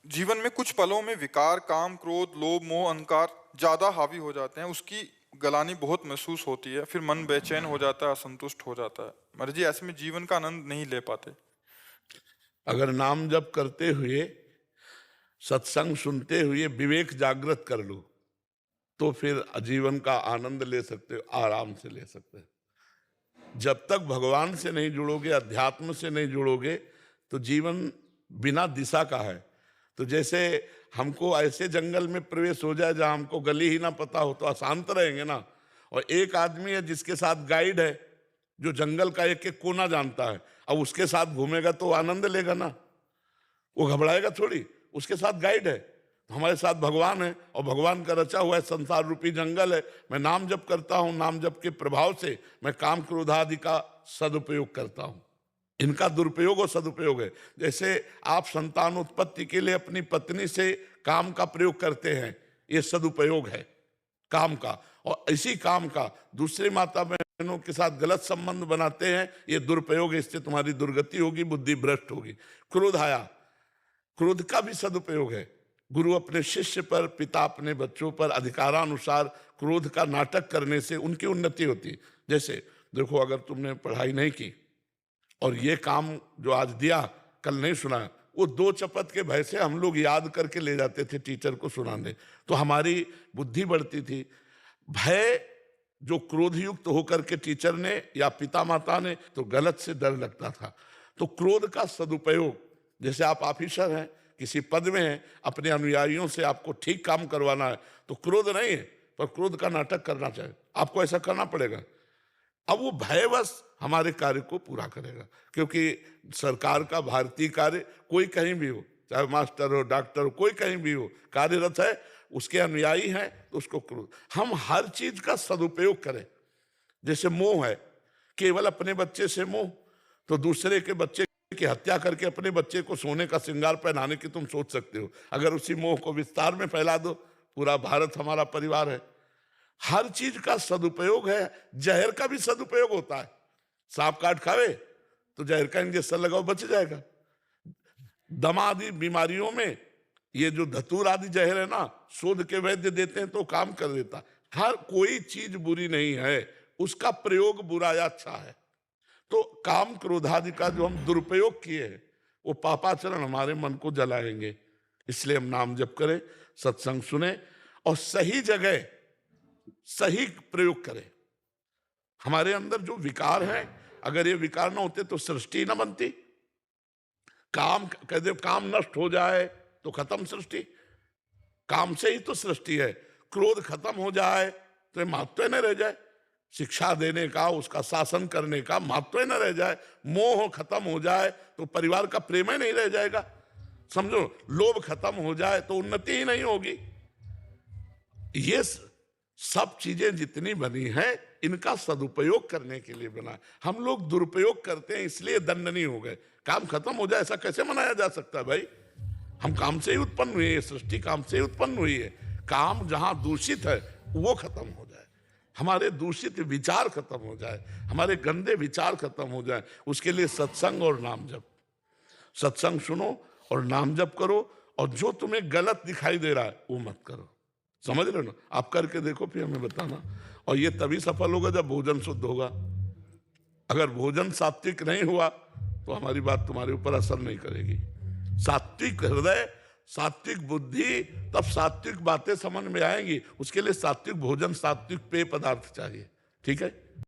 जीवन में कुछ पलों में विकार, काम, क्रोध, लोभ, मोह, अहंकार ज्यादा हावी हो जाते हैं। उसकी गलानी बहुत महसूस होती है। फिर मन बेचैन हो जाता है, असंतुष्ट हो जाता है। मर्जी ऐसे में जीवन का आनंद नहीं ले पाते। अगर नाम जप करते हुए, सत्संग सुनते हुए विवेक जागृत कर लो, तो फिर जीवन का आनंद ले सकते हो, आराम से ले सकते हो। जब तक भगवान से नहीं जुड़ोगे, अध्यात्म से नहीं जुड़ोगे, तो जीवन बिना दिशा का है। तो जैसे हमको ऐसे जंगल में प्रवेश हो जाए जहां हमको गली ही ना पता हो, तो अशांत रहेंगे ना। और एक आदमी है जिसके साथ गाइड है, जो जंगल का एक एक कोना जानता है, अब उसके साथ घूमेगा तो आनंद लेगा ना, वो घबराएगा थोड़ी। उसके साथ गाइड है, हमारे साथ भगवान है, और भगवान का रचा हुआ है संसार रूपी जंगल है। मैं नाम जप करता हूं, नाम जप के प्रभाव से मैं काम क्रोध आदि का सदुपयोग करता हूं। इनका दुरुपयोग और सदुपयोग है। जैसे आप संतान उत्पत्ति के लिए अपनी पत्नी से काम का प्रयोग करते हैं, ये सदुपयोग है काम का। और इसी काम का दूसरे माता बहनों के साथ गलत संबंध बनाते हैं, ये दुरुपयोग है। इससे तुम्हारी दुर्गति होगी, बुद्धि भ्रष्ट होगी। क्रोध आया, क्रोध का भी सदुपयोग है। गुरु अपने शिष्य पर, पिता अपने बच्चों पर अधिकारानुसार क्रोध का नाटक करने से उनकी उन्नति होती है। जैसे देखो, अगर तुमने पढ़ाई नहीं की और ये काम जो आज दिया कल नहीं सुना, वो दो चपत के भय से हम लोग याद करके ले जाते थे टीचर को सुनाने, तो हमारी बुद्धि बढ़ती थी। भय जो क्रोध युक्त होकर के टीचर ने या पिता माता ने, तो गलत से डर लगता था। तो क्रोध का सदुपयोग, जैसे आप ऑफिसर हैं, किसी पद में हैं, अपने अनुयायियों से आपको ठीक काम करवाना है, तो क्रोध नहीं है, पर क्रोध का नाटक करना चाहिए, आपको ऐसा करना पड़ेगा। अब वो भयवश हमारे कार्य को पूरा करेगा, क्योंकि सरकार का भारतीय कार्य कोई कहीं भी हो, चाहे मास्टर हो, डॉक्टर हो, कोई कहीं भी हो, कार्यरत है, उसके अनुयायी हैं, तो उसको क्रोध। हम हर चीज का सदुपयोग करें। जैसे मोह है, केवल अपने बच्चे से मोह, तो दूसरे के बच्चे की हत्या करके अपने बच्चे को सोने का श्रृंगार पहनाने की तुम सोच सकते हो। अगर उसी मोह को विस्तार में फैला दो, पूरा भारत हमारा परिवार है। हर चीज का सदुपयोग है। जहर का भी सदुपयोग होता है। सांप काट खावे तो जहर का इंजेक्शन लगाओ, बच जाएगा। दमा आदि बीमारियों में ये जो धतूर आदि जहर है ना, शोध के वैद्य देते हैं तो काम कर देता। हर कोई चीज बुरी नहीं है, उसका प्रयोग बुरा या अच्छा है। तो काम क्रोधादि का जो हम दुरुपयोग किए हैं, वो पापाचरण हमारे मन को जलाएंगे। इसलिए हम नाम जप करें, सत्संग सुने, और सही जगह सही प्रयोग करें। हमारे अंदर जो विकार है, अगर ये विकार ना होते तो सृष्टि ना बनती। काम कहते काम नष्ट हो जाए तो खत्म सृष्टि। काम से ही तो सृष्टि है। क्रोध खत्म हो जाए तो महत्व न रह जाए। शिक्षा देने का, उसका शासन करने का महत्व न रह जाए। मोह खत्म हो जाए तो परिवार का प्रेम ही नहीं रह जाएगा। समझो, लोभ खत्म हो जाए तो उन्नति ही नहीं होगी। ये सब चीजें जितनी बनी हैं, इनका सदुपयोग करने के लिए बना। हम लोग दुरुपयोग करते हैं, इसलिए दंडनीय हो गए। काम खत्म हो जाए ऐसा कैसे मनाया जा सकता है भाई? हम काम से ही उत्पन्न हुए हैं, सृष्टि काम से ही उत्पन्न हुई है। काम जहां दूषित है वो खत्म हो जाए, हमारे दूषित विचार खत्म हो जाए, हमारे गंदे विचार खत्म हो जाए, उसके लिए सत्संग और नाम जप। सत्संग सुनो और नाम जप करो, और जो तुम्हें गलत दिखाई दे रहा है वो मत करो। समझ रहे हो ना? आप करके देखो, फिर हमें बताना। और ये तभी सफल होगा जब भोजन शुद्ध होगा। अगर भोजन सात्विक नहीं हुआ तो हमारी बात तुम्हारे ऊपर असर नहीं करेगी। सात्विक हृदय, सात्विक बुद्धि, तब सात्विक बातें समझ में आएंगी। उसके लिए सात्विक भोजन, सात्विक पेय पदार्थ चाहिए। ठीक है।